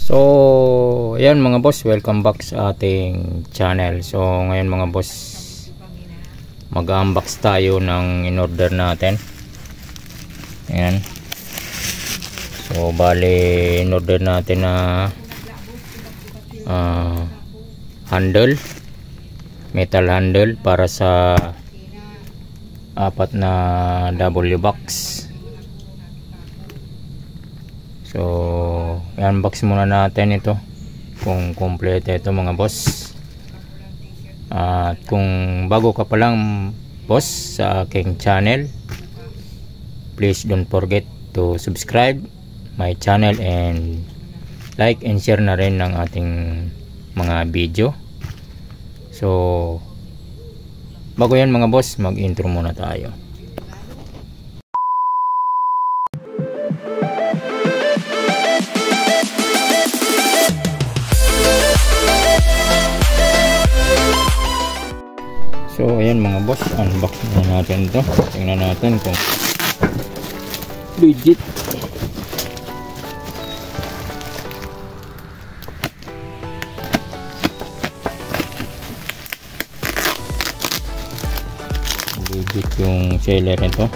So, ayan mga boss, welcome back sa ating channel. So, ngayon mga boss, mag-unbox tayo ng in-order natin. Ayan. So, bali, in-order natin na handle, metal handle para sa 4 na W box. So, i-unbox muna natin ito kung kompleto ito mga boss. At kung bago ka pa lang boss sa aking channel, please don't forget to subscribe my channel and like and share na rin ng ating mga video. So, bago yan mga boss, mag-intro muna tayo. So ayan mga boss, unbox na natin ito. Tingnan natin kung legit. Legit yung seller nito.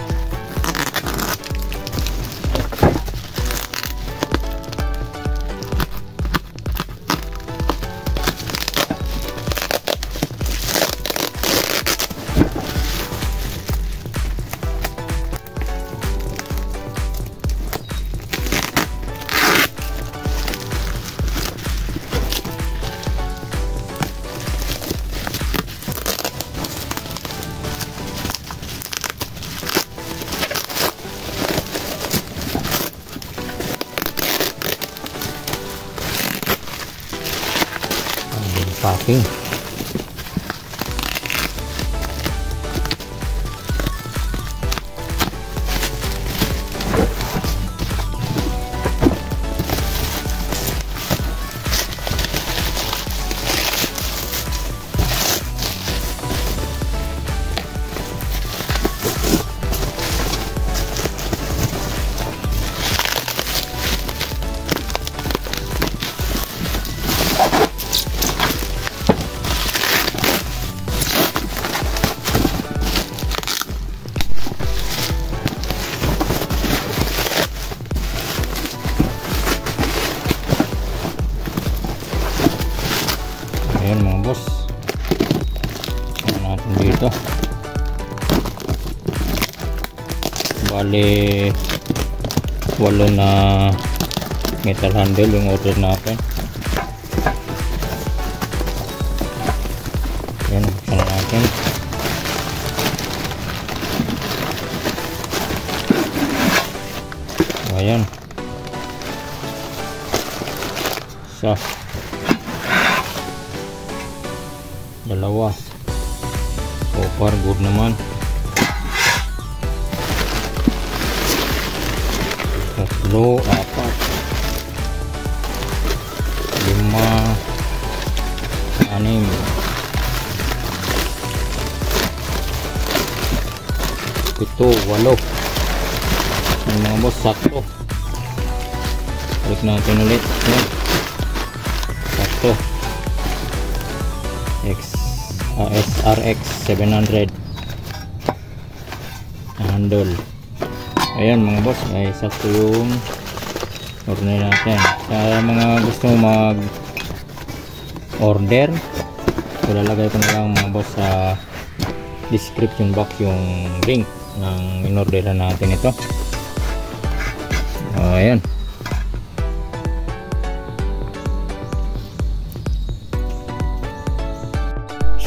Packing. Ayan mga boss, ano natin dito, bali 8 na metal handle yung order natin. Ayan, buksan natin. Ayan, so dalawa, so far good naman. Tatlo, 4, 5, 6, 7, 8. Yung mga boss, sakto. Balik natin ulit. Yan, sakto. SRX 700 handle. Ayan mga boss, ay sakto yung order natin. Sa mga gusto mag order, so lalagay ko na lang mga boss sa description box yung link ng in-orderan natin ito. Ayan.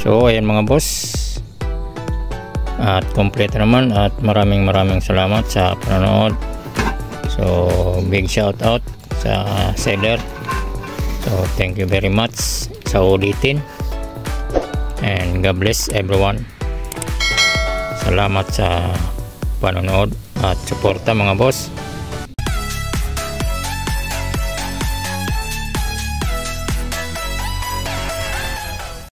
So ayan mga boss, at kompleto naman, at maraming salamat sa panonood. So big shout out sa seller. So thank you very much sa ulitin, and God bless everyone. Salamat sa panonood at suporta mga boss.